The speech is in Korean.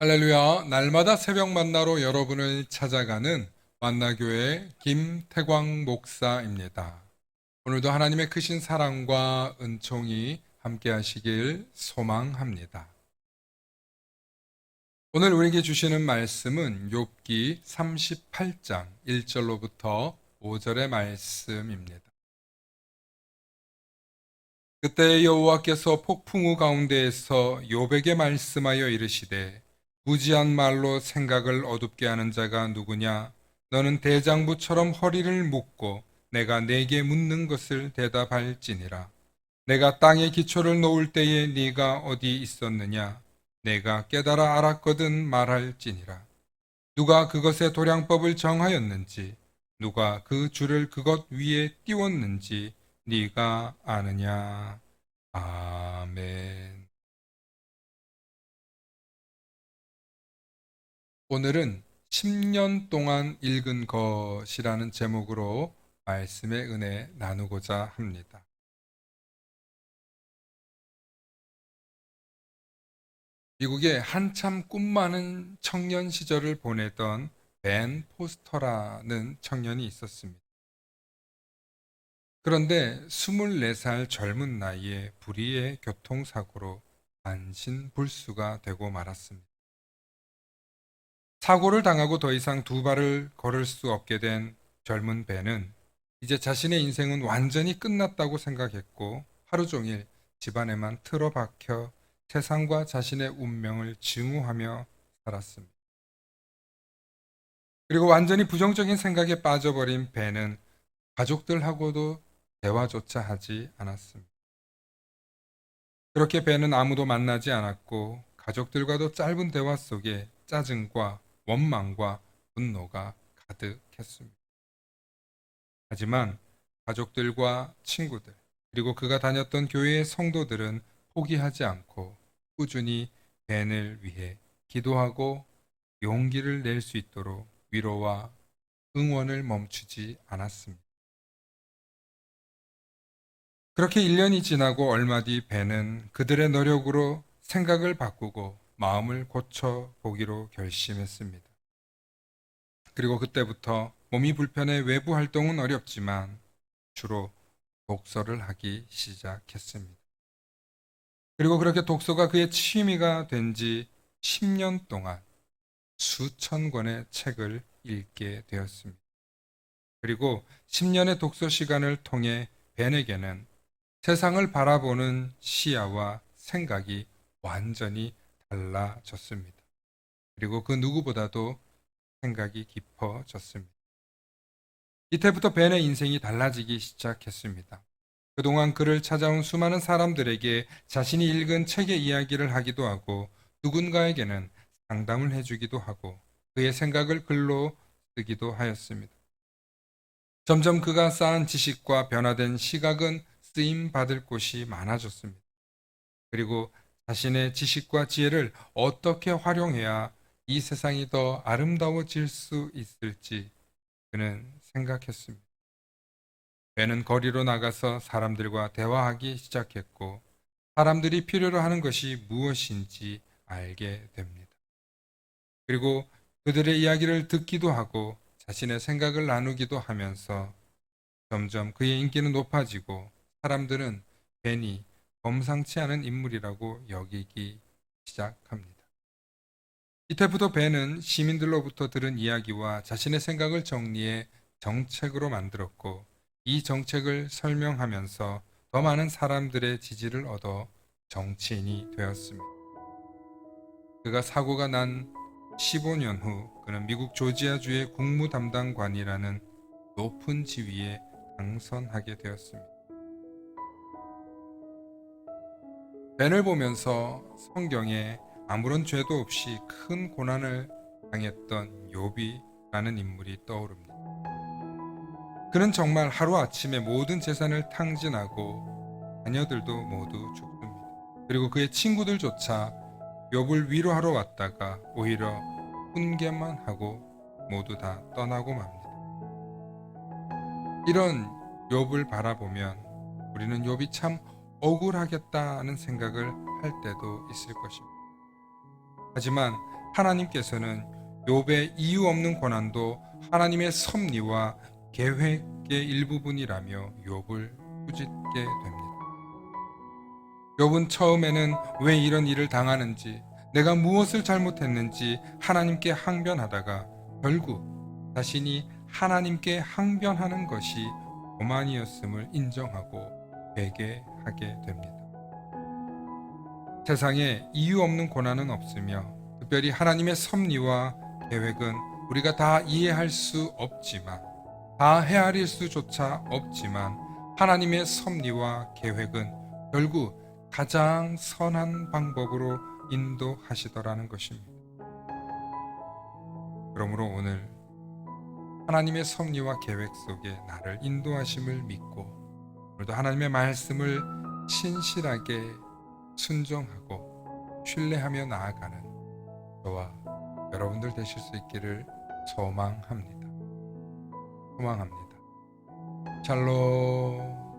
할렐루야, 날마다 새벽 만나로 여러분을 찾아가는 만나교회 김태광 목사입니다. 오늘도 하나님의 크신 사랑과 은총이 함께 하시길 소망합니다. 오늘 우리에게 주시는 말씀은 욥기 38장 1절로부터 5절의 말씀입니다. 그때 여호와께서 폭풍우 가운데에서 욥에게 말씀하여 이르시되 무지한 말로 생각을 어둡게 하는 자가 누구냐? 너는 대장부처럼 허리를 묶고 내가 네게 묻는 것을 대답할지니라. 내가 땅에 기초를 놓을 때에 네가 어디 있었느냐? 내가 깨달아 알았거든 말할지니라. 누가 그것의 도량법을 정하였는지, 누가 그 줄을 그것 위에 띄웠는지 네가 아느냐? 아멘. 오늘은 10년 동안 읽은 것이라는 제목으로 말씀의 은혜 나누고자 합니다. 미국에 한참 꿈 많은 청년 시절을 보내던 벤 포스터라는 청년이 있었습니다. 그런데 24살 젊은 나이에 불의의 교통사고로 반신불수가 되고 말았습니다. 사고를 당하고 더 이상 두 발을 걸을 수 없게 된 젊은 벤은 이제 자신의 인생은 완전히 끝났다고 생각했고 하루 종일 집안에만 틀어박혀 세상과 자신의 운명을 증오하며 살았습니다. 그리고 완전히 부정적인 생각에 빠져버린 벤은 가족들하고도 대화조차 하지 않았습니다. 그렇게 벤은 아무도 만나지 않았고 가족들과도 짧은 대화 속에 짜증과 원망과 분노가 가득했습니다. 하지만 가족들과 친구들, 그리고 그가 다녔던 교회의 성도들은 포기하지 않고 꾸준히 벤을 위해 기도하고 용기를 낼 수 있도록 위로와 응원을 멈추지 않았습니다. 그렇게 1년이 지나고 얼마 뒤 벤은 그들의 노력으로 생각을 바꾸고 마음을 고쳐보기로 결심했습니다. 그리고 그때부터 몸이 불편해 외부 활동은 어렵지만 주로 독서를 하기 시작했습니다. 그리고 그렇게 독서가 그의 취미가 된 지 10년 동안 수천 권의 책을 읽게 되었습니다. 그리고 10년의 독서 시간을 통해 벤에게는 세상을 바라보는 시야와 생각이 완전히 달라졌습니다. 그리고 그 누구보다도 생각이 깊어졌습니다. 이때부터 벤의 인생이 달라지기 시작했습니다. 그동안 그를 찾아온 수많은 사람들에게 자신이 읽은 책의 이야기를 하기도 하고 누군가에게는 상담을 해주기도 하고 그의 생각을 글로 쓰기도 하였습니다. 점점 그가 쌓은 지식과 변화된 시각은 쓰임 받을 곳이 많아졌습니다. 그리고 자신의 지식과 지혜를 어떻게 활용해야 이 세상이 더 아름다워질 수 있을지 그는 생각했습니다. 벤은 거리로 나가서 사람들과 대화하기 시작했고 사람들이 필요로 하는 것이 무엇인지 알게 됩니다. 그리고 그들의 이야기를 듣기도 하고 자신의 생각을 나누기도 하면서 점점 그의 인기는 높아지고 사람들은 벤이 범상치 않은 인물이라고 여기기 시작합니다. 이때부터 벤은 시민들로부터 들은 이야기와 자신의 생각을 정리해 정책으로 만들었고 이 정책을 설명하면서 더 많은 사람들의 지지를 얻어 정치인이 되었습니다. 그가 사고가 난 15년 후 그는 미국 조지아주의 국무 담당관이라는 높은 지위에 당선하게 되었습니다. 벤을 보면서 성경에 아무런 죄도 없이 큰 고난을 당했던 욥이라는 인물이 떠오릅니다. 그는 정말 하루아침에 모든 재산을 탕진하고 자녀들도 모두 죽습니다. 그리고 그의 친구들조차 욥을 위로하러 왔다가 오히려 훈계만 하고 모두 다 떠나고 맙니다. 이런 욥을 바라보면 우리는 욥이 참 억울하겠다는 생각을 할 때도 있을 것입니다. 하지만 하나님께서는 욥의 이유 없는 고난도 하나님의 섭리와 계획의 일부분이라며 욥을 꾸짖게 됩니다. 욥은 처음에는 왜 이런 일을 당하는지, 내가 무엇을 잘못했는지 하나님께 항변하다가 결국 자신이 하나님께 항변하는 것이 고난이었음을 인정하고 회개하게 됩니다. 세상에 이유 없는 고난은 없으며 특별히 하나님의 섭리와 계획은 우리가 다 이해할 수 없지만, 다 헤아릴 수조차 없지만 하나님의 섭리와 계획은 결국 가장 선한 방법으로 인도하시더라는 것입니다. 그러므로 오늘 하나님의 섭리와 계획 속에 나를 인도하심을 믿고 오늘도 하나님의 말씀을 신실하게 순종하고 신뢰하며 나아가는 저와 여러분들 되실 수 있기를 소망합니다. 샬롬.